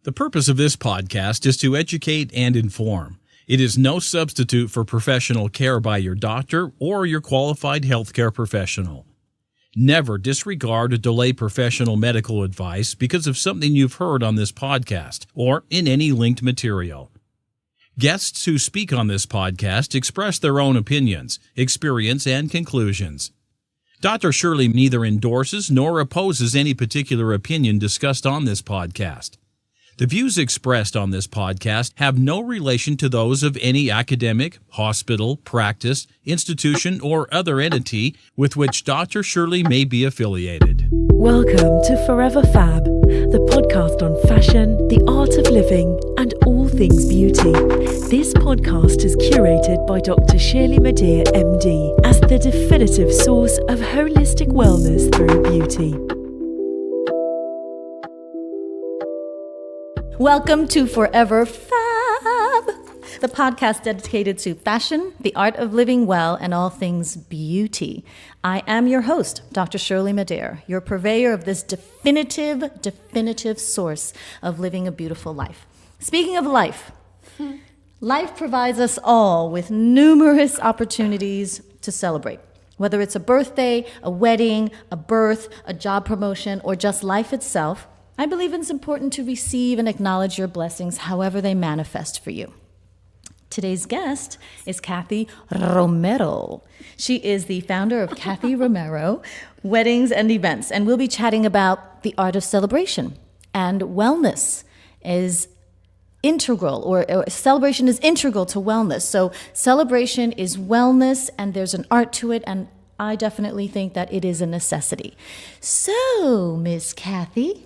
The purpose of this podcast is to educate and inform. It is no substitute for professional care by your doctor or your qualified healthcare professional. Never disregard or delay professional medical advice because of something you've heard on this podcast or in any linked material. Guests who speak on this podcast express their own opinions, experience, and conclusions. Dr. Shirley neither endorses nor opposes any particular opinion discussed on this podcast. The views expressed on this podcast have no relation to those of any academic, hospital, practice, institution, or other entity with which Dr. Shirley may be affiliated. Welcome to Forever FAB, the podcast on fashion, the art of living, and all things beauty. This podcast is curated by Dr. Shirley and Forever MD as the definitive source of holistic wellness through beauty. Welcome to Forever FAB, the podcast dedicated to fashion, the art of living well, and all things beauty. I am your host, Dr. Shirley and Forever, your purveyor of this definitive source of living a beautiful life. Speaking of life, life provides us all with numerous opportunities to celebrate. Whether it's a birthday, a wedding, a birth, a job promotion, or just life itself, I believe it's important to receive and acknowledge your blessings however they manifest for you. Today's guest is Kathy Romero. She is the founder of Kathy Romero Weddings and Events, and we'll be chatting about the art of celebration. And wellness is integral, or celebration is integral to wellness. So celebration is wellness, and there's an art to it, and I definitely think that it is a necessity. So, Miss Kathy,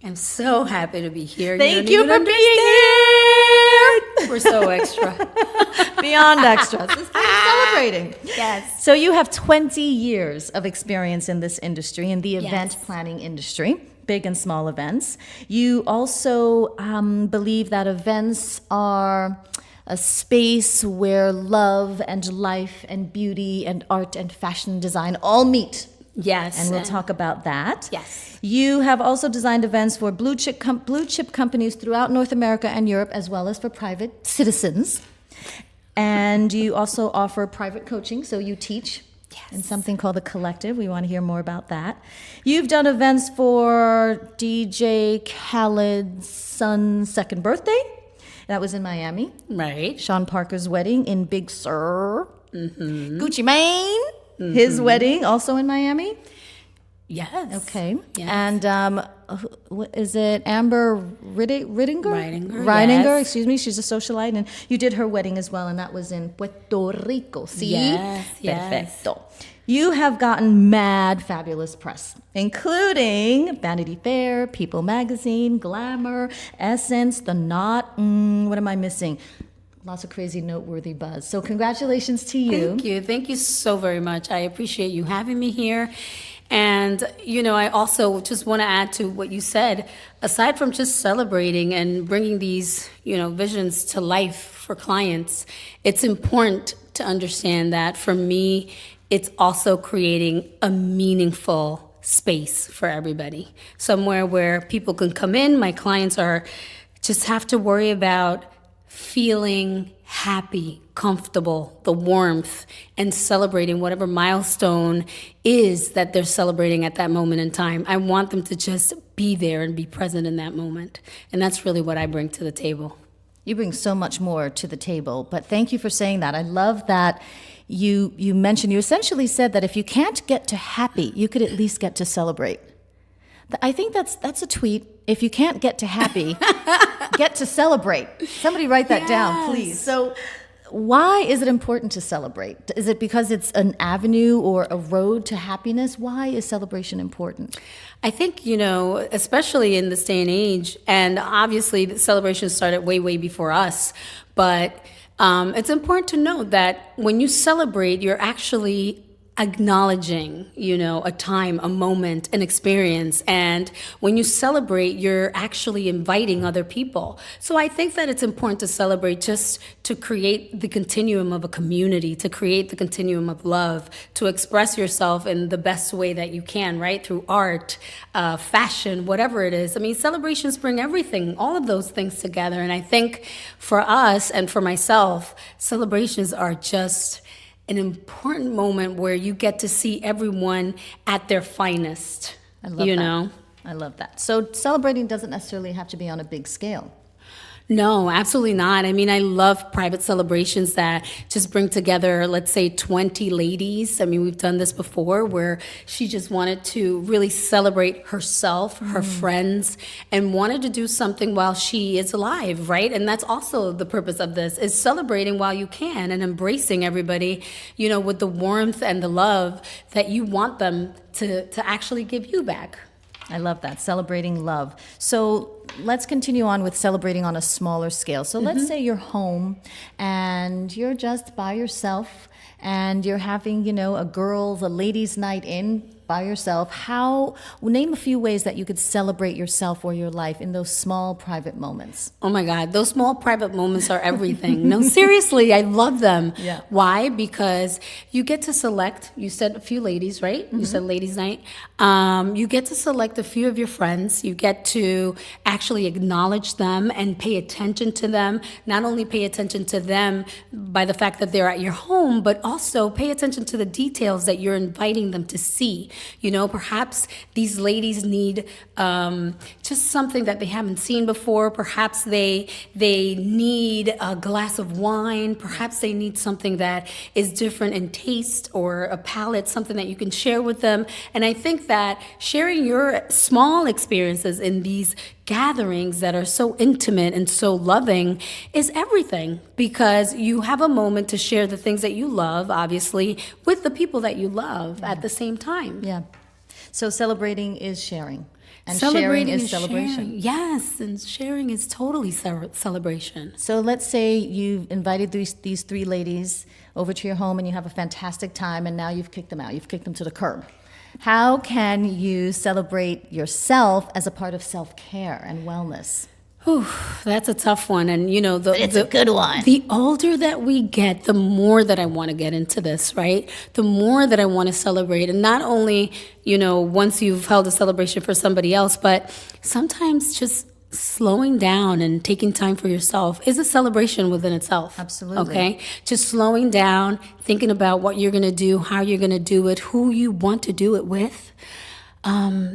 I'm so happy to be here. Thank you for being here. We're so extra. Beyond extra. This is celebrating. Yes. So you have 20 years of experience in this industry, in the event planning industry, big and small events. You also believe that events are a space where love and life and beauty and art and fashion design all meet. Yes. And we'll talk about that. Yes. You have also designed events for blue chip companies throughout North America and Europe, as well as for private citizens. And you also offer private coaching, so you teach in something called The Collective. We want to hear more about that. You've done events for DJ Khaled's son's second birthday. That was in Miami. Right. Sean Parker's wedding in Big Sur. Mm-hmm. Gucci Mane. His wedding, also in Miami? Yes. Okay. Yes. And what is it Amber Ridinger? Ridinger, yes. Excuse me. She's a socialite. And you did her wedding as well, and that was in Puerto Rico. See? Yes. Perfecto. You have gotten mad fabulous press, including Vanity Fair, People Magazine, Glamour, Essence, The Knot. What am I missing? Lots of crazy, noteworthy buzz. So congratulations to you. Thank you. Thank you so very much. I appreciate you having me here. And, I also just want to add to what you said. Aside from just celebrating and bringing these, visions to life for clients, it's important to understand that for me, it's also creating a meaningful space for everybody. Somewhere where people can come in. My clients just have to worry about feeling happy, comfortable, the warmth, and celebrating whatever milestone is that they're celebrating at that moment in time. I want them to just be there and be present in that moment. And that's really what I bring to the table. You bring so much more to the table, but thank you for saying that. I love that you essentially said that if you can't get to happy, you could at least get to celebrate. I think that's a tweet. If you can't get to happy, get to celebrate. Somebody write that down, please. So why is it important to celebrate? Is it because it's an avenue or a road to happiness? Why is celebration important? I think, especially in this day and age, and obviously the celebration started way, way before us, but it's important to note that when you celebrate, you're actually acknowledging, a time, a moment, an experience. And when you celebrate, you're actually inviting other people. So I think that it's important to celebrate just to create the continuum of a community, to create the continuum of love, to express yourself in the best way that you can, right? Through art, fashion, whatever it is. I mean, celebrations bring everything, all of those things together. And I think for us and for myself, celebrations are just an important moment where you get to see everyone at their finest. I love that. I love that. So celebrating doesn't necessarily have to be on a big scale. No, absolutely not. I mean, I love private celebrations that just bring together, let's say, 20 ladies. I mean, we've done this before where she just wanted to really celebrate herself, her friends, and wanted to do something while she is alive, right? And that's also the purpose of this, is celebrating while you can and embracing everybody, with the warmth and the love that you want them to actually give you back. I love that, celebrating love. So let's continue on with celebrating on a smaller scale. So let's say you're home and you're just by yourself and you're having, a ladies' night in by yourself. Name a few ways that you could celebrate yourself or your life in those small private moments. Oh my God, those small private moments are everything. No, seriously, I love them. Yeah. Why? Because you get to select, you said a few ladies, right? You said ladies' night. You get to select a few of your friends. You get to actually acknowledge them and pay attention to them. Not only pay attention to them by the fact that they're at your home, but also pay attention to the details that you're inviting them to see. Perhaps these ladies need just something that they haven't seen before. Perhaps they need a glass of wine. Perhaps they need something that is different in taste or a palate, something that you can share with them. And I think that sharing your small experiences in these gatherings that are so intimate and so loving is everything, because you have a moment to share the things that you love, obviously, with the people that you love at the same time. Yeah. So celebrating is sharing. And sharing is celebration. Sharing. Yes, and sharing is totally celebration. So let's say you've invited these three ladies over to your home and you have a fantastic time, and now you've kicked them out. You've kicked them to the curb. How can you celebrate yourself as a part of self-care and wellness? Whew, that's a tough one. And, It's a good one. The older that we get, the more that I want to get into this, right? The more that I want to celebrate. And not only, once you've held a celebration for somebody else, but sometimes just slowing down and taking time for yourself is a celebration within itself. Absolutely. Okay? Just slowing down, thinking about what you're going to do, how you're going to do it, who you want to do it with.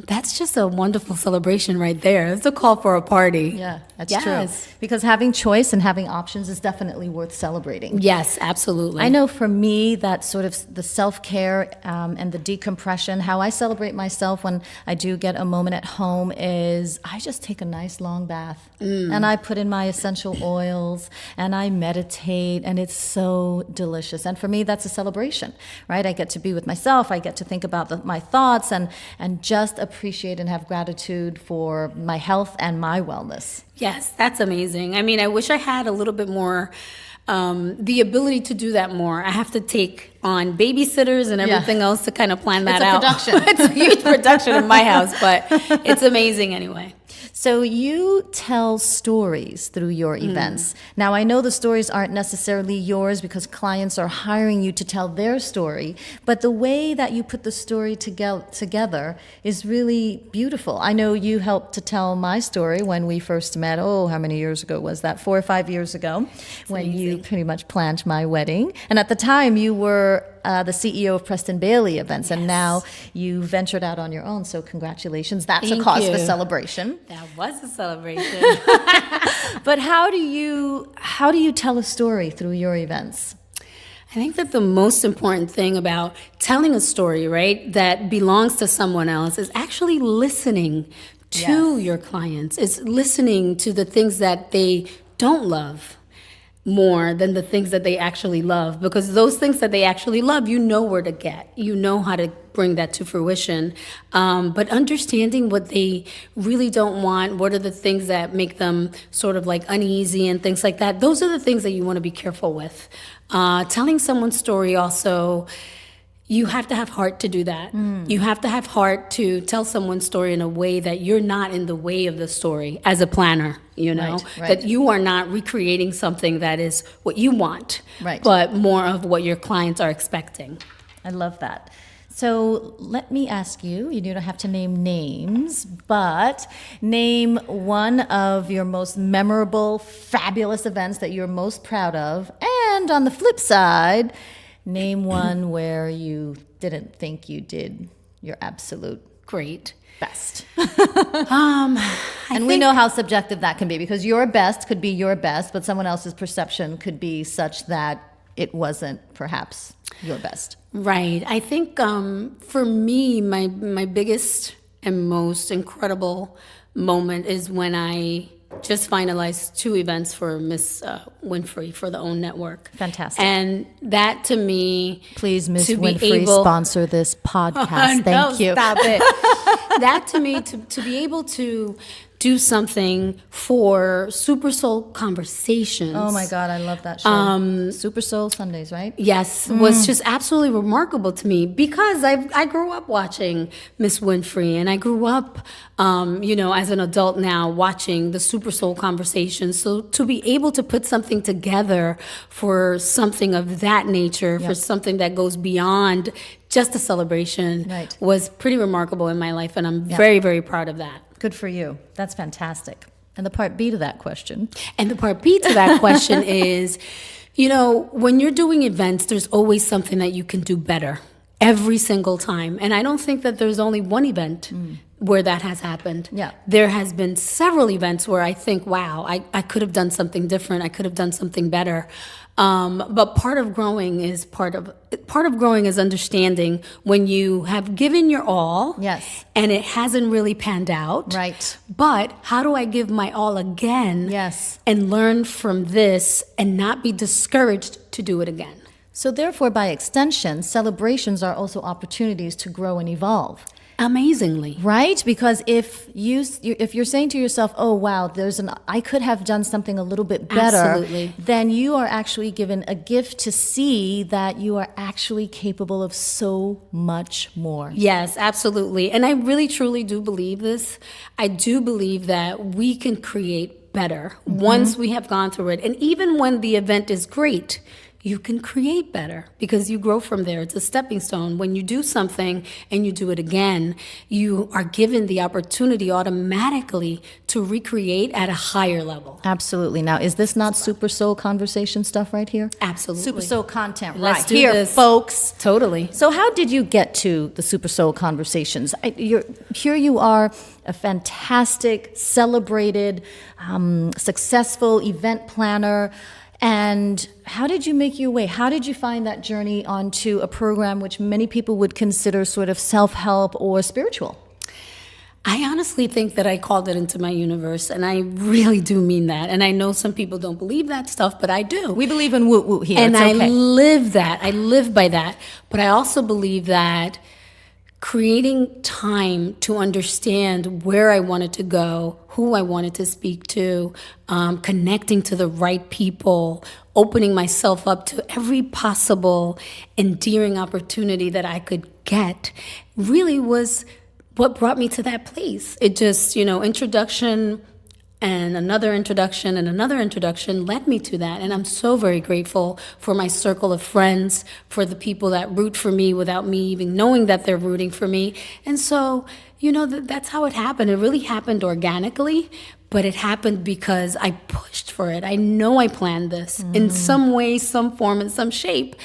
That's just a wonderful celebration right there. It's a call for a party. Yeah, that's Yes. true. Because having choice and having options is definitely worth celebrating. Yes, absolutely. I know for me that sort of the self-care and the decompression, how I celebrate myself when I do get a moment at home is I just take a nice long bath and I put in my essential oils and I meditate, and it's so delicious. And for me, that's a celebration, right? I get to be with myself. I get to think about my thoughts and just appreciate and have gratitude for my health and my wellness. Yes, that's amazing. I mean, I wish I had a little bit more, the ability to do that more. I have to take on babysitters and everything else to kind of plan that out. It's a production. It's a huge production in my house, but it's amazing anyway. So you tell stories through your events. Now, I know the stories aren't necessarily yours because clients are hiring you to tell their story, but the way that you put the story together is really beautiful. I know you helped to tell my story when we first met. Oh, how many years ago was that? 4 or 5 years ago, when you pretty much planned my wedding. And at the time, you were the CEO of Preston Bailey Events, and now you ventured out on your own. So congratulations. That's Thank a cause you. for celebration. That was a celebration. But how do you tell a story through your events? I think that the most important thing about telling a story, right, that belongs to someone else is actually listening to your clients. It's listening to the things that they don't love more than the things that they actually love, because those things that they actually love, you know where to get, you know how to bring that to fruition. But understanding what they really don't want, what are the things that make them sort of like uneasy and things like that, those are the things that you want to be careful with. Telling someone's story also, you have to have heart to do that. You have to have heart to tell someone's story in a way that you're not in the way of the story as a planner, Right. that you are not recreating something that is what you want, Right. but more of what your clients are expecting. I love that. So let me ask you, you don't have to name names, but name one of your most memorable, fabulous events that you're most proud of. And on the flip side, name one where you didn't think you did your absolute Great. best. I And we know how subjective that can be, because your best could be your best, but someone else's perception could be such that it wasn't perhaps your best. Right. I think for me, my biggest and most incredible moment is when I just finalized 2 events for Miss Winfrey for the OWN Network. Fantastic. And that to me, Please, Miss to be Winfrey, able- sponsor this podcast. Thank you. Stop it. That to me, to be able to do something for Super Soul Conversations. Oh my God, I love that show. Super Soul Sundays, right? Yes, was just absolutely remarkable to me because I grew up watching Miss Winfrey, and I grew up, as an adult now watching the Super Soul Conversations. So to be able to put something together for something of that nature, for something that goes beyond just a celebration, Right. was pretty remarkable in my life, and I'm very, very proud of that. Good for you. That's fantastic. And the part B to that question. And the part B to that question is, when you're doing events, there's always something that you can do better every single time. And I don't think that there's only one event where that has happened. Yeah. There has been several events where I think, wow, I could have done something different. I could have done something better. But part of growing is understanding when you have given your all, Yes. and it hasn't really panned out. Right. But how do I give my all again? Yes. And learn from this and not be discouraged to do it again. So therefore, by extension, celebrations are also opportunities to grow and evolve. Amazingly. Right? Because if you're saying to yourself, "Oh wow, I could have done something a little bit better," Absolutely. then you are actually given a gift to see that you are actually capable of so much more. Yes, absolutely. And I really truly do believe this. I do believe that we can create better once we have gone through it. And even when the event is great, you can create better because you grow from there. It's a stepping stone. When you do something and you do it again, you are given the opportunity automatically to recreate at a higher level. Absolutely. Now, is this not Super Soul Conversation stuff right here? Absolutely. Super Soul content Let's right do here, this. folks. Totally. So how did you get to the Super Soul Conversations? Here you are, a fantastic, celebrated, successful event planner. And how did you make your way? How did you find that journey onto a program which many people would consider sort of self-help or spiritual? I honestly think that I called it into my universe, and I really do mean that. And I know some people don't believe that stuff, but I do. We believe in woot-woot here. And It's okay. I live that. I live by that. But I also believe that creating time to understand where I wanted to go, who I wanted to speak to, connecting to the right people, opening myself up to every possible endearing opportunity that I could get really was what brought me to that place. It just, introduction and another introduction and another introduction led me to that. And I'm so very grateful for my circle of friends, for the people that root for me without me even knowing that they're rooting for me. And so, that's how it happened. It really happened organically, but it happened because I pushed for it. I know I planned this in some way, some form, in some shape.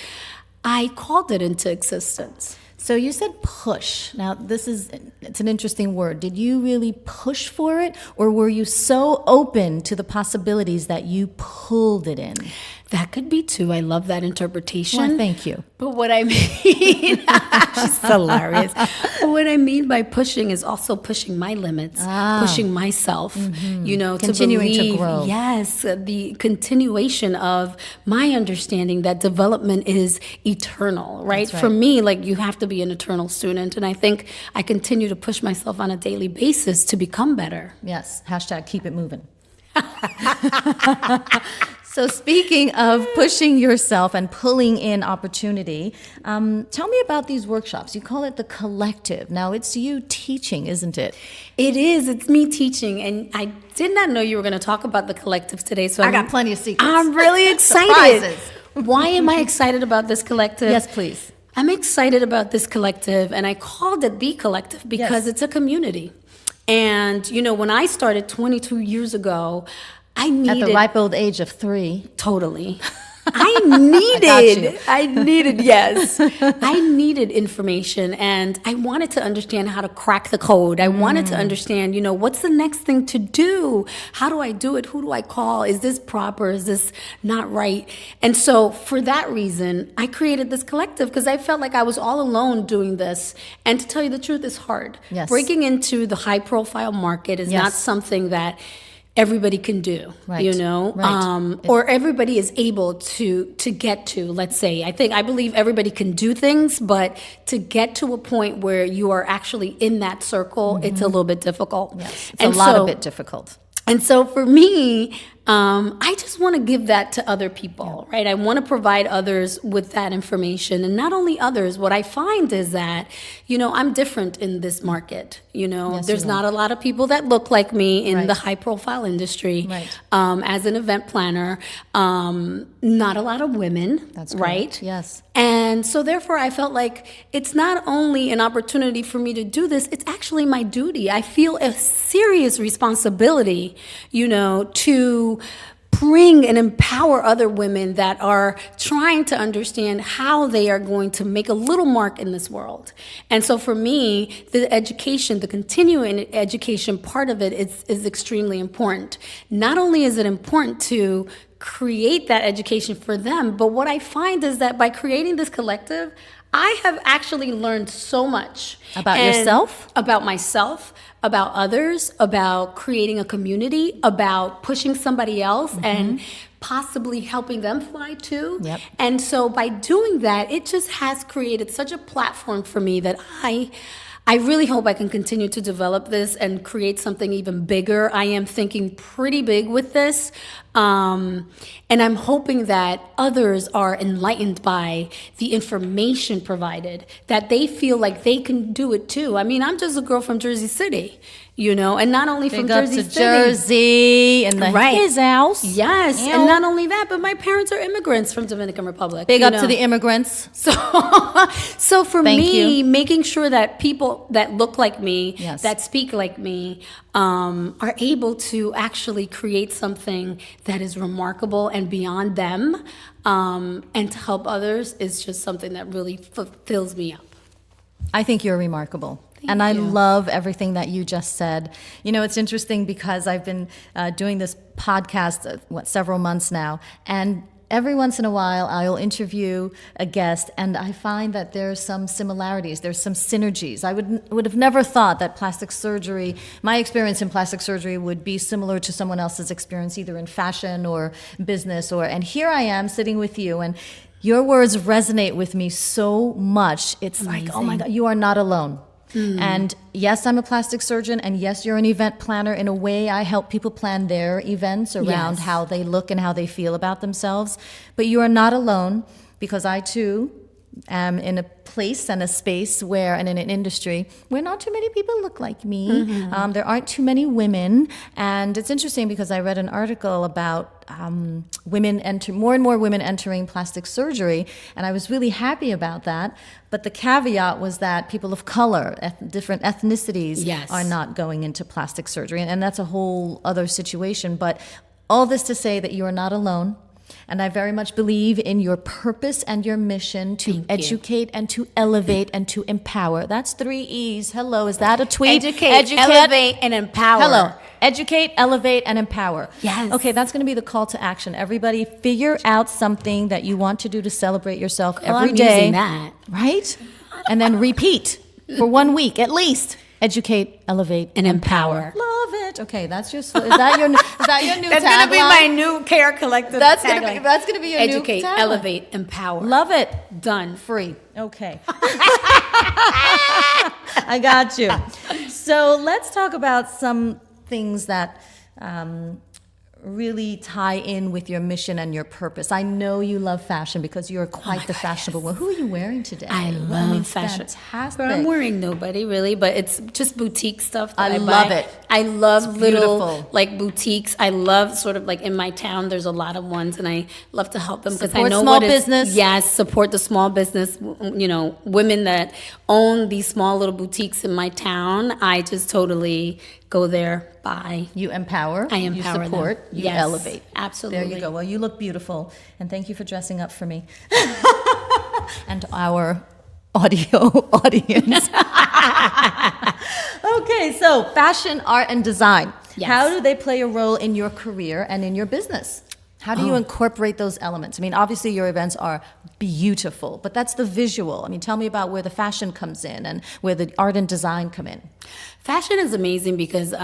I called it into existence. So you said push. Now, it's an interesting word. Did you really push for it, or were you so open to the possibilities that you pulled it in? That could be too. I love that interpretation. Well, thank you. But what I mean, she's hilarious. But what I mean by pushing is also pushing my limits, pushing myself, Continuing to believe, grow. Yes, the continuation of my understanding that development is eternal, right? That's right. For me, you have to be an eternal student. And I think I continue to push myself on a daily basis to become better. Yes. # keep it moving. So speaking of pushing yourself and pulling in opportunity, tell me about these workshops. You call it the collective. Now it's you teaching, isn't it? It is. It's me teaching, and I did not know you were going to talk about the collective today. So I got plenty of secrets. I'm really excited. Surprises. Why am I excited about this collective? Yes, please. I'm excited about this collective, and I called it the collective because it's a community. And, you know, when I started 22 years ago, I needed... At the ripe old age of 3. Totally. I needed information, and I wanted to understand how to crack the code. I wanted to understand, you know, what's the next thing to do? How do I do it? Who do I call? Is this proper? Is this not right? And so for that reason, I created this collective because I felt like I was all alone doing this. And to tell you the truth, it's hard. Yes. Breaking into the high profile market is not something that everybody can do, you know, or everybody is able to get to, let's say. I believe everybody can do things, but to get to a point where you are actually in that circle, it's a little bit difficult. Yes, it's a lot of bit difficult. And so for me, I just want to give that to other people, right? I want to provide others with that information. And not only others, what I find is that, you know, I'm different in this market. You know, there's not a lot of people that look like me in the high profile industry. Right. As an event planner, not a lot of women, That's right? correct. Yes. And so therefore I felt like it's not only an opportunity for me to do this, it's actually my duty. I feel a serious responsibility, you know, to bring and empower other women that are trying to understand how they are going to make a little mark in this world. And so for me, the education, the continuing education part of it is extremely important. Not only is it important to create that education for them, but what I find is that by creating this collective, I have actually learned so much. About yourself? About myself, about others, about creating a community, about pushing somebody else and possibly helping them fly too. Yep. And so by doing that, it just has created such a platform for me that I really hope I can continue to develop this and create something even bigger. I am thinking pretty big with this. And I'm hoping that others are enlightened by the information provided, that they feel like they can do it too. I mean, I'm just a girl from Jersey City, you know, and not only from Jersey City. Jersey and his house. Yes, Ew. and not only that, but my parents are immigrants from Dominican Republic. Big up to the immigrants. So for me, making sure that people that look like me, that speak like me, are able to actually create something that is remarkable and beyond them, and to help others is just something that really fills me up. I think you're remarkable. And I love everything that you just said. You know, it's interesting because I've been doing this podcast, several months now, and every once in a while I'll interview a guest, and I find that there's some similarities, there's some synergies. I would have never thought that plastic surgery, my experience in plastic surgery would be similar to someone else's experience, either in fashion or business, and here I am sitting with you, and your words resonate with me so much. It's like, oh my God, you are not alone. And yes, I'm a plastic surgeon, and yes, you're an event planner. In a way, I help people plan their events around how they look and how they feel about themselves. But you are not alone, because I too am in a place and a space where, and in an industry where not too many people look like me. There aren't too many women. And it's interesting because I read an article about more and more women entering plastic surgery, and I was really happy about that. But the caveat was that people of color, different ethnicities, are not going into plastic surgery, and that's a whole other situation. But all this to say that you are not alone. And I very much believe in your purpose and your mission to educate and to elevate and to empower. That's 3 E's. Hello, is that a tweet? Educate, elevate, and empower. Hello. Educate, elevate, and empower. Yes. Okay, that's going to be the call to action. Everybody, figure out something that you want to do to celebrate yourself every day. I'm using that. Right? And then repeat for 1 week at least. Educate, elevate, and empower. Love it. Okay, that's your. Is that your new That's tagline? gonna be my new care collective. That's tagline. gonna be your new Educate, tagline. elevate, empower. Love it. Done. Free. Okay. I got you. So let's talk about some things that really tie in with your mission and your purpose? I know you love fashion because you're quite the fashionable one. Who are you wearing today? I love fashion. Fantastic. But I'm wearing nobody really, but it's just boutique stuff that I love buy. it. I love little beautiful. like boutiques. I love sort of like in my town, there's a lot of ones, and I love to help them because I Support know small what it's- business. Yes, support the small business. You know, women that own these small little boutiques in my town. I just totally go there, buy. You empower. I empower You support. them. You Yes, elevate. absolutely. There you go. Well, you look beautiful, and thank you for dressing up for me and our audio audience. Okay, so fashion, art, and design. Yes. How do they play a role in your career and in your business? How do you incorporate those elements? I mean, obviously your events are beautiful, but that's the visual. I mean, tell me about where the fashion comes in and where the art and design come in. Fashion is amazing because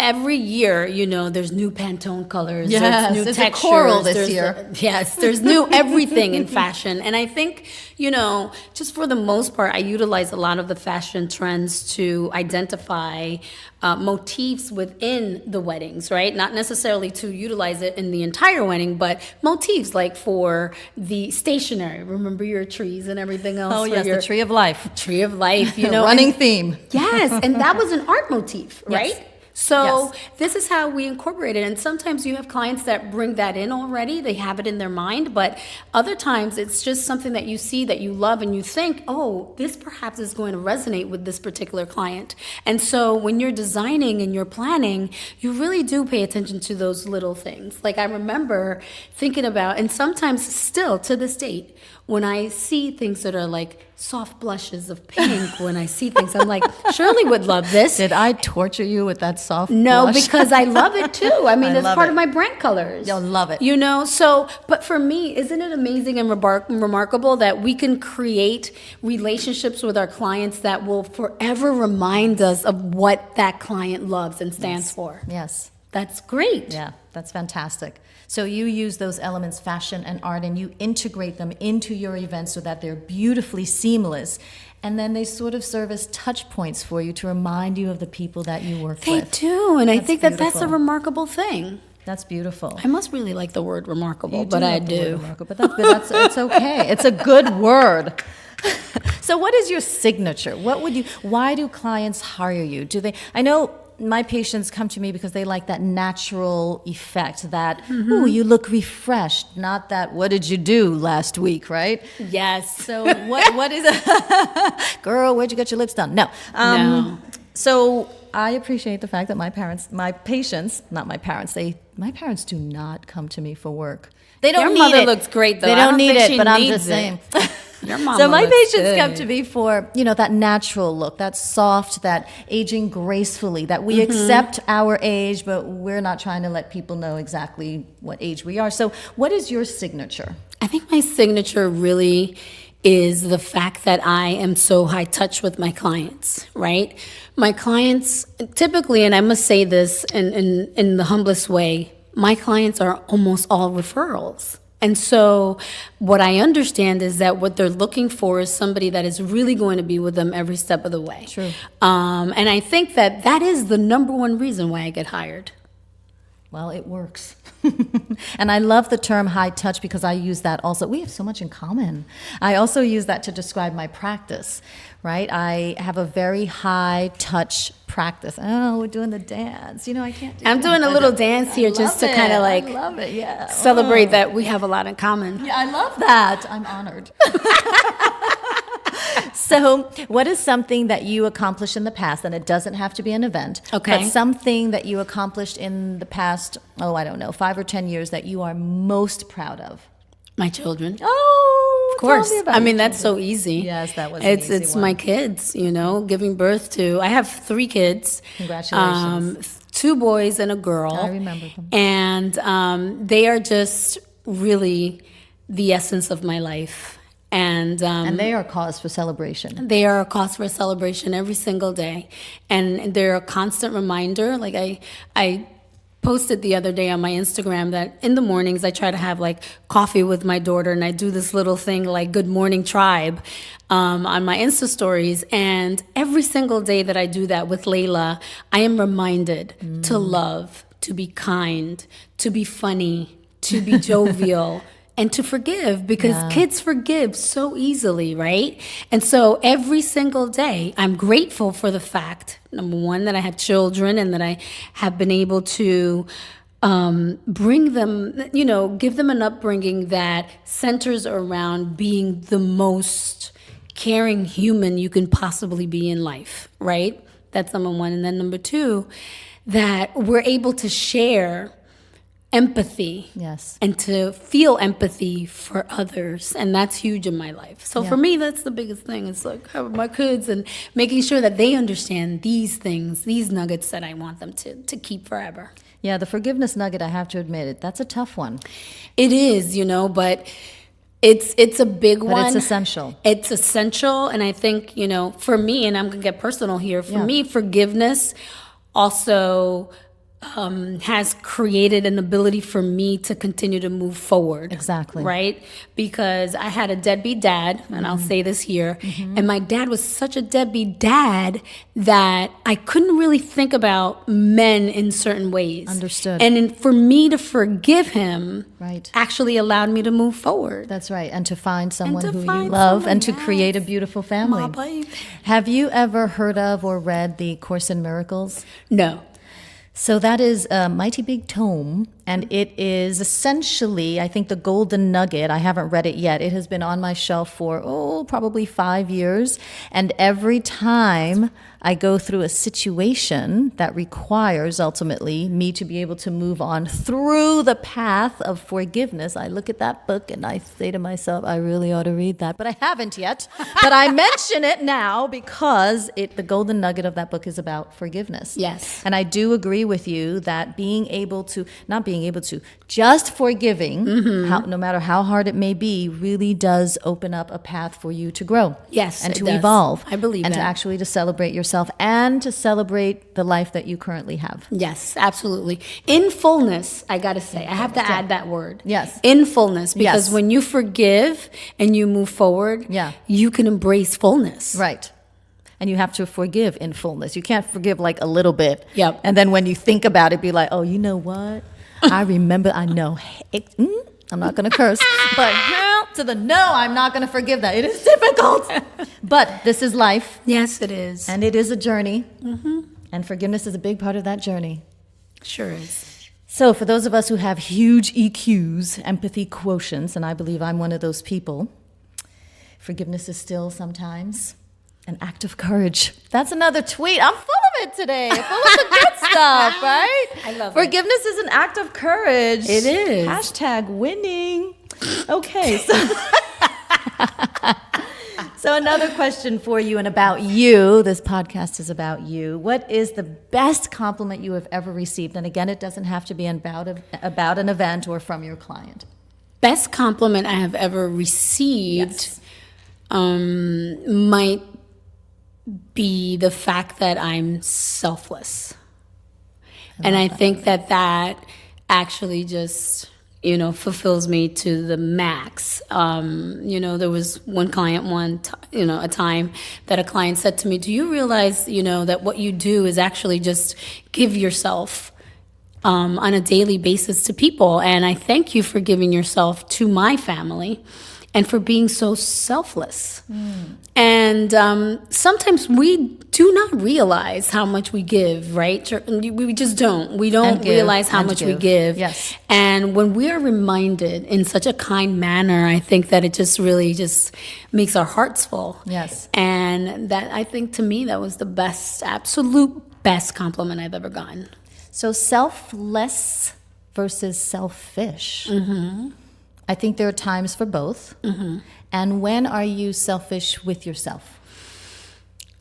every year, you know, there's new Pantone colors. Yes, there's new it's a textures. coral this there's, year. Yes, there's new everything in fashion. And I think, you know, just for the most part, I utilize a lot of the fashion trends to identify motifs within the weddings, right? Not necessarily to utilize it in the entire wedding, but motifs like for the stationery. Remember your trees and everything else? Oh, for yes, your the tree of life. Tree of life, you know. Running and- theme. Yes, and that was an art motif, right? Yes. So Yes. this is how we incorporate it. And sometimes you have clients that bring that in already. They have it in their mind. But other times it's just something that you see that you love and you think, oh, this perhaps is going to resonate with this particular client. And so when you're designing and you're planning, you really do pay attention to those little things. Like I remember thinking about, and sometimes still to this date, when I see things that are like soft blushes of pink, when I see things, I'm like, Shirley would love this. Did I torture you with that soft No, blush? because I love it too. I mean, I it's love part it. of my brand colors. You'll love it. You know, so, but for me, isn't it amazing and remarkable that we can create relationships with our clients that will forever remind us of what that client loves and stands for? Yes. That's great. Yeah, that's fantastic. So you use those elements, fashion and art, and you integrate them into your events so that they're beautifully seamless. And then they sort of serve as touch points for you to remind you of the people that you work They with. do, and I That's think that that's a beautiful. remarkable thing. That's beautiful. I must really like the word remarkable, You but I love the word do. remarkable, but that's it's okay. It's a good word. So what is your signature? Why do clients hire you? I know my patients come to me because they like that natural effect, that, ooh, you look refreshed, not that, what did you do last week, right? Yes. So what is it? Girl, where'd you get your lips done? No. No. So I appreciate the fact that my patients, not my parents, my parents do not come to me for work. They don't Your need mother it. looks great, though. They I don't don't need think it, she but I'm needs just saying. it. Your mama So my looks patients come good. to me for, that natural look, that soft, that aging gracefully, that we accept our age, but we're not trying to let people know exactly what age we are. So what is your signature? I think my signature really is the fact that I am so high touch with my clients, right? My clients typically, and I must say this in the humblest way, my clients are almost all referrals. And so what I understand is that what they're looking for is somebody that is really going to be with them every step of the way. True. And I think that is the number one reason why I get hired. Well, it works. And I love the term high touch because I use that also. We have so much in common. I also use that to describe my practice, right? I have a very high touch practice. Oh, we're doing the dance. I can't do I'm that. doing a little dance here just to kind of I like love it, yeah. celebrate that we have a lot in common. Yeah, I love that. I'm honored. So, what is something that you accomplished in the past, and it doesn't have to be an event, Okay. but something that you accomplished in the past, 5 or 10 years that you are most proud of? My children. Oh, Of course. Tell me about I mean, your that's children. so easy. Yes, that was an It's easy one. my kids, giving birth to. I have 3 kids. Congratulations. 2 boys and a girl. I remember them. And they are just really the essence of my life. And they are cause for celebration. they are a cause for celebration every single day. And they're a constant reminder. Like I posted the other day on my Instagram that in the mornings I try to have like coffee with my daughter, and I do this little thing like Good Morning Tribe on my Insta stories. And every single day that I do that with Layla, I am reminded to love, to be kind, to be funny, to be jovial, and to forgive, because kids forgive so easily, right? And so every single day, I'm grateful for the fact, number one, that I have children and that I have been able to bring them, give them an upbringing that centers around being the most caring human you can possibly be in life, right? That's number one. And then number two, that we're able to share empathy. Yes. And to feel empathy for others. And that's huge in my life. So for me, that's the biggest thing. It's like having my kids and making sure that they understand these things, these nuggets that I want them to keep forever. Yeah, the forgiveness nugget, I have to admit it, that's a tough one. It is, but it's a big one. But it's essential. It's essential. And I think, for me, and I'm going to get personal here, for me, forgiveness also has created an ability for me to continue to move forward. Exactly. Right? Because I had a deadbeat dad, and I'll say this here, and my dad was such a deadbeat dad that I couldn't really think about men in certain ways. Understood. And for me to forgive him Right. actually allowed me to move forward. That's right. And to find someone to who you find love someone, and to yes. create a beautiful family. My baby. Have you ever heard of or read the Course in Miracles? No. So that is a mighty big tome, and it is essentially, I think, the golden nugget. I haven't read it yet. It has been on my shelf for, probably 5 years. And every time I go through a situation that requires, ultimately, me to be able to move on through the path of forgiveness, I look at that book and I say to myself, I really ought to read that. But I haven't yet. But I mention it now because the golden nugget of that book is about forgiveness. Yes. And I do agree with you that just forgiving, no matter how hard it may be, really does open up a path for you to grow. Yes, and it to does. evolve. I believe and that. to actually to celebrate yourself and to celebrate the life that you currently have. Yes, absolutely. In fullness, I got to say, I have to add that word. Yes. In fullness, because Yes. when you forgive and you move forward, you can embrace fullness. Right. And you have to forgive in fullness. You can't forgive like a little bit. Yep. And then when you think about it, be like, oh, you know what? I remember, I know. I'm not going to curse. But I'm not going to forgive that. It is difficult. But this is life. Yes, it is. And it is a journey. And forgiveness is a big part of that journey. Sure is. So for those of us who have huge EQs, empathy quotients, and I believe I'm one of those people, forgiveness is still sometimes an act of courage. That's another tweet. I'm full of it today. Full of the good stuff, right? I love it. Forgiveness is an act of courage. It is. Hashtag winning. Okay. So another question for you and about you. This podcast is about you. What is the best compliment you have ever received? And again, it doesn't have to be about an event or from your client. Best compliment I have ever received might be the fact that I'm selfless. And I think that actually just, fulfills me to the max. There was one client a time that a client said to me, do you realize, that what you do is actually just give yourself on a daily basis to people. And I thank you for giving yourself to my family and for being so selfless. And sometimes we do not realize how much we give, right? We just don't. We don't realize how much we give. Yes. And when we are reminded in such a kind manner, I think that it just really just makes our hearts full. Yes. And that, I think, to me, that was the best, absolute best compliment I've ever gotten. So selfless versus selfish. I think there are times for both. And when are you selfish with yourself?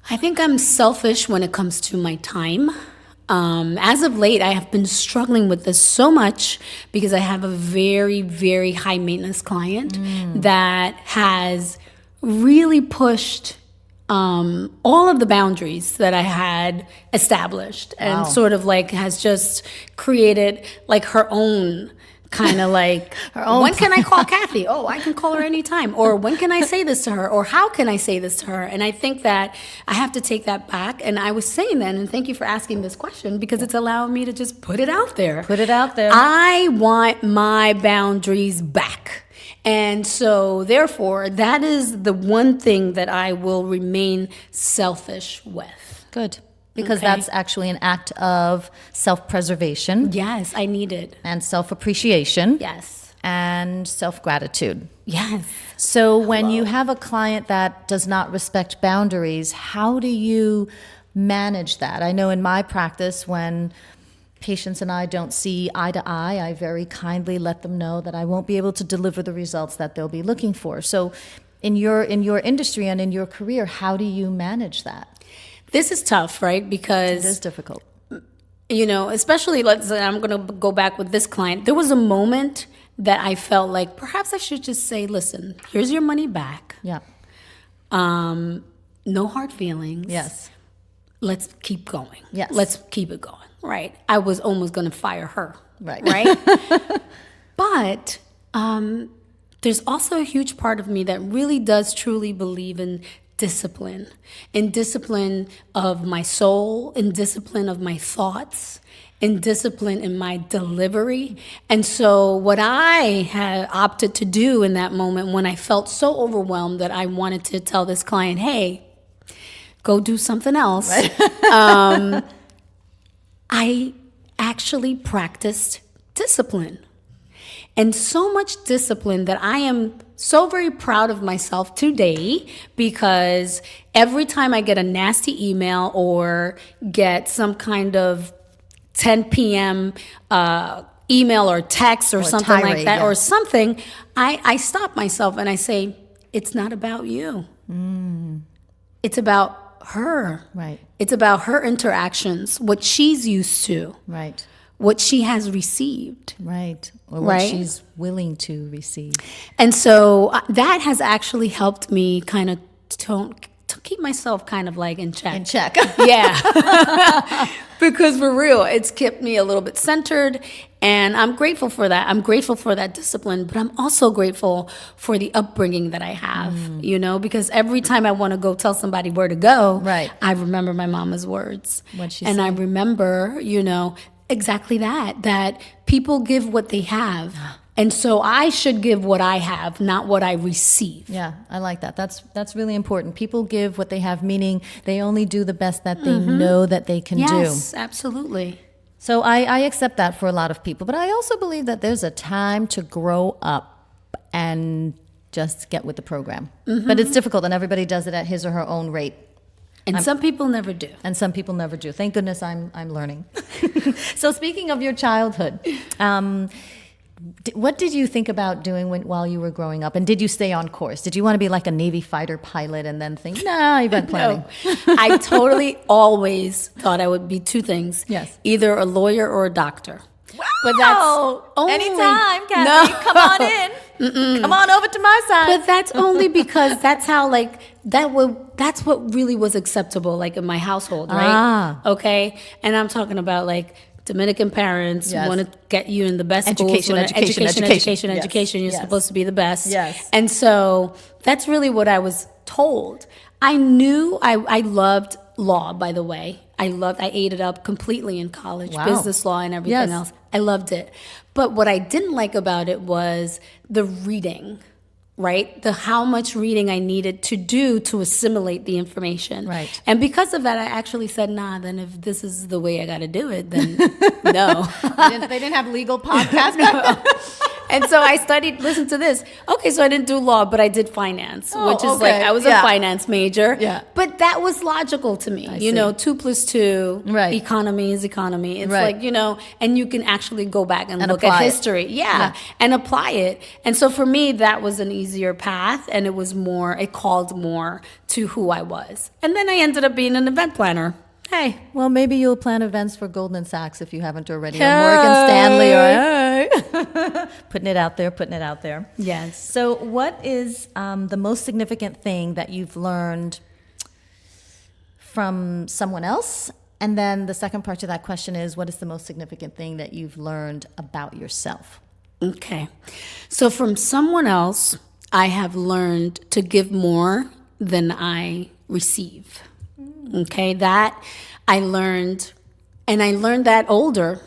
I think I'm selfish when it comes to my time. As of late, I have been struggling with this so much because I have a very, very high maintenance client that has really pushed all of the boundaries that I had established and sort of like has just created like her own kind of like, when can I call Kathy? Oh, I can call her anytime. Or when can I say this to her? Or how can I say this to her? And I think that I have to take that back. And I was saying that, and thank you for asking this question, because it's allowing me to just put it out there. Put it out there. I want my boundaries back. And so, therefore, that is the one thing that I will remain selfish with. Good. Because Okay. that's actually an act of self-preservation. Yes, I need it. And self-appreciation. Yes. And self-gratitude. Yes. So when you have a client that does not respect boundaries, how do you manage that? I know in my practice, when patients and I don't see eye to eye, I very kindly let them know that I won't be able to deliver the results that they'll be looking for. So in your industry and in your career, how do you manage that? This is tough, right? Because It is difficult. especially let's say I'm going to go back with this client. There was a moment that I felt like perhaps I should just say, listen, here's your money back. Yeah. No hard feelings. Yes. Let's keep going. Yes. Let's keep it going. Right. I was almost going to fire her. Right. Right. But there's also a huge part of me that really does truly believe in discipline of my soul, in discipline of my thoughts, in discipline in my delivery. And so what I had opted to do in that moment when I felt so overwhelmed that I wanted to tell this client, hey, go do something else, I actually practiced discipline. And so much discipline that I am so very proud of myself today, because every time I get a nasty email or get some kind of 10 p.m. Email or text or something tirade, like that, yeah. or something, I stop myself and I say, it's not about you. It's about her. Right. It's about her interactions, what she's used to, Right. what she has received. Right. Or what Right. she's willing to receive. And so that has actually helped me kind of to keep myself kind of like in check. In check. Yeah. Because for real, it's kept me a little bit centered, and I'm grateful for that. I'm grateful for that discipline, but I'm also grateful for the upbringing that I have, because every time I want to go tell somebody where to go, Right. I remember my mama's words. What'd she and say? I remember, exactly that people give what they have. And so I should give what I have, not what I receive. Yeah, I like that. That's really important. People give what they have, meaning they only do the best that they know that they can do. Yes, absolutely. So I accept that for a lot of people, but I also believe that there's a time to grow up and just get with the program. But it's difficult, and everybody does it at his or her own rate. And some people never do. And some people never do. Thank goodness I'm learning. So speaking of your childhood, what did you think about doing while you were growing up? And did you stay on course? Did you want to be like a Navy fighter pilot and then think, nah, event planning? No, I totally always thought I would be two things. Yes. Either a lawyer or a doctor. Wow. But that's only, Anytime, Kathy. No. Come on in. Come on over to my side. But that's only because that's how that's what really was acceptable in my household, right? Ah. Okay. And I'm talking about Dominican parents Yes. want to get you in the best Education, schools. education. Yes. You're Yes. supposed to be the best. Yes. And so that's really what I was told. I knew I loved law, by the way. I ate it up completely in college, Wow. business law and everything Yes. else. I loved it. But what I didn't like about it was the reading, right? How much reading I needed to do to assimilate the information. Right. And because of that, I actually said, nah, then if this is the way I got to do it, then no. They didn't have legal podcasts back then? And so I listen to this. Okay, so I didn't do law, but I did finance, Oh, which is okay. I was Yeah. a finance major. Yeah. But that was logical to me. see. 2 + 2, Right. economy is economy. It's Right. and you can actually go back and look apply at it. history. Yeah, and apply it. And so for me, that was an easier path, and it called more to who I was. And then I ended up being an event planner. Hey. Well, maybe you'll plan events for Goldman Sachs if you haven't already, or Morgan Stanley, or putting it out there. Yes. So what is the most significant thing that you've learned from someone else? And then the second part to that question is, what is the most significant thing that you've learned about yourself? Okay. So from someone else, I have learned to give more than I receive. Okay. That I learned, and I learned that older,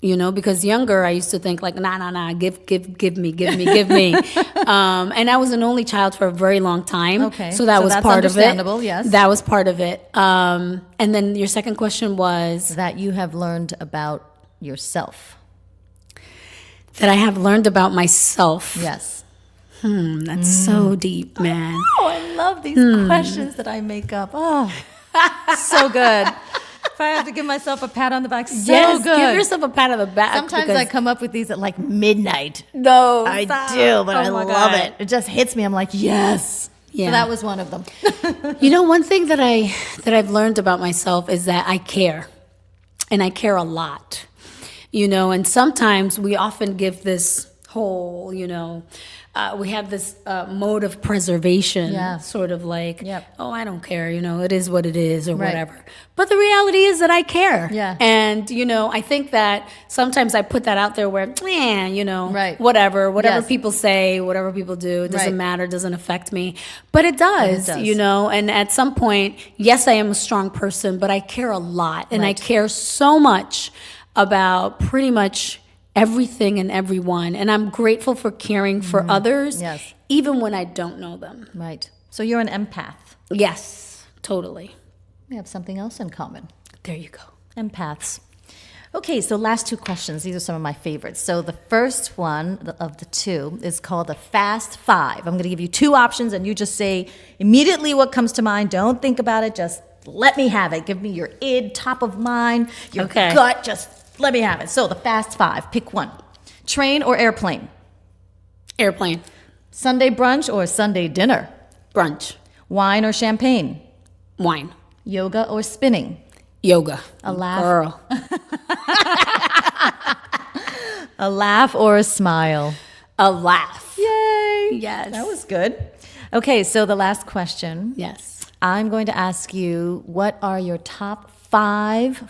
because younger I used to think like, nah, give me. And I was an only child for a very long time. Okay. So that was that's part of it. understandable, yes. That was part of it. And then your second question was? That you have learned about yourself. That I have learned about myself. Yes. That's so deep, man. Oh, I love these questions that I make up. Oh, so good. If I have to give myself a pat on the back, so Yes, good. give yourself a pat on the back. Sometimes I come up with these at like midnight. No, I stop. do, but Oh I my love God. it. It just hits me. I'm like, yes. Yeah. So that was one of them. One thing that I've learned about myself is that I care, and I care a lot. And sometimes we often give this whole, we have this mode of preservation, sort of like, oh, I don't care, it is what it is, or whatever. But the reality is that I care. Yeah. And, I think that sometimes I put that out there where, whatever Yes. people say, whatever people do, it doesn't Right. matter, doesn't affect me. But it does, But it does. and at some point, yes, I am a strong person, but I care a lot. And I care so much about pretty much everything and everyone. And I'm grateful for caring for others, Yes. even when I don't know them. Right. So you're an empath. Yes, totally. We have something else in common. There you go. Empaths. Okay, so last two questions. These are some of my favorites. So the first one of the two is called the Fast Five. I'm going to give you two options, and you just say immediately what comes to mind. Don't think about it. Just let me have it. Give me your id, top of mind, your gut. Just let me have it. So the Fast Five. Pick one. Train or airplane? Airplane. Sunday brunch or Sunday dinner? Brunch. Wine or champagne? Wine. Yoga or spinning? Yoga. A laugh. Girl. A laugh or a smile? A laugh. Yay! Yes. That was good. Okay, so the last question. Yes. I'm going to ask you, what are your top five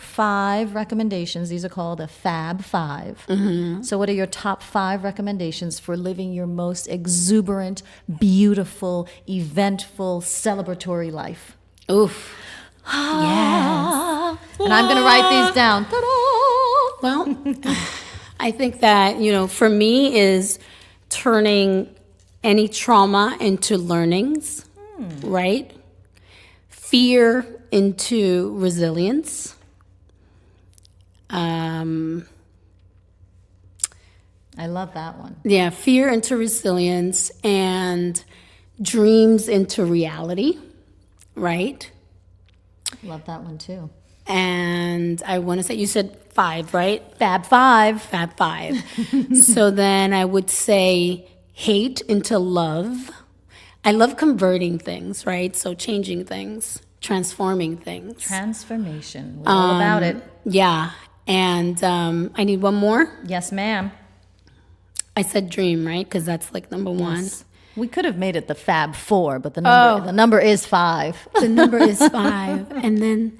recommendations? These are called the FAB 5. Mm-hmm. So what are your top 5 recommendations for living your most exuberant, beautiful, eventful, celebratory life? Oof. Yes. And I'm going to write these down. Ta-da! Well, I think that, for me is turning any trauma into learnings, right? Fear into resilience. I love that one. Yeah, fear into resilience and dreams into reality, right? Love that one too. And I want to say, you said 5, right? Fab 5. Fab 5. So then I would say hate into love. I love converting things, right? So changing things, transforming things. Transformation. We're all about it. Yeah. And I need one more. Yes, ma'am. I said dream, right? Because that's like number 1. Yes. We could have made it the Fab 4, but the number is 5. The number is 5. And then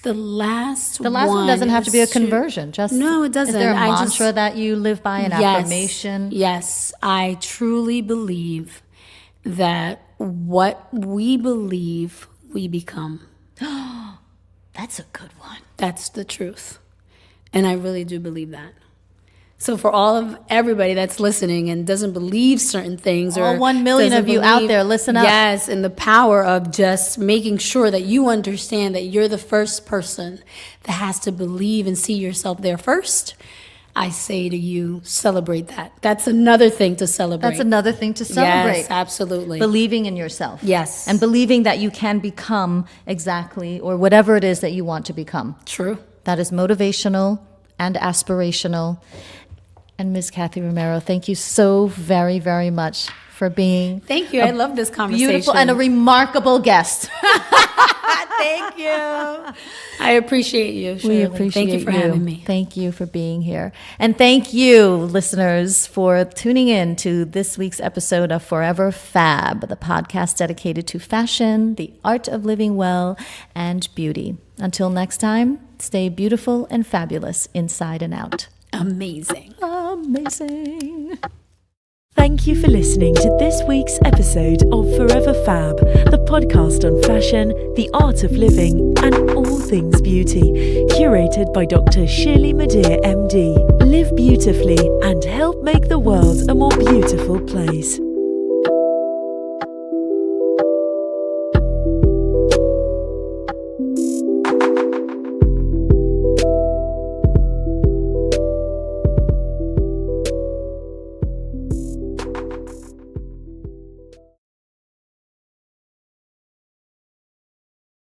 the last one doesn't have to be a is conversion. Just no, it doesn't. Is there a I mantra that you live by, an affirmation? Yes, I truly believe that what we believe, we become. That's a good one. That's the truth. And I really do believe that. So for everybody that's listening and doesn't believe certain things, All or 1 million doesn't of you out there, listen up. Yes, and the power of just making sure that you understand that you're the first person that has to believe and see yourself there first. I say to you, celebrate that. That's another thing to celebrate. That's another thing to celebrate. Yes, absolutely. Believing in yourself. Yes. And believing that you can become exactly or whatever it is that you want to become. True. That is motivational and aspirational. And Ms. Kathy Romero, thank you so very, very much for being Thank you. I love this conversation. beautiful and a remarkable guest. Thank you. I appreciate you, Shirley. We appreciate Thank you for having me. Thank you for being here. And thank you, listeners, for tuning in to this week's episode of Forever Fab, the podcast dedicated to fashion, the art of living well, and beauty. Until next time, stay beautiful and fabulous inside and out. Amazing. Amazing. amazing. Thank you for listening to this week's episode of Forever Fab, the podcast on fashion, the art of living, and all things beauty, curated by Dr. Shirley Madeir, MD. Live beautifully and help make the world a more beautiful place.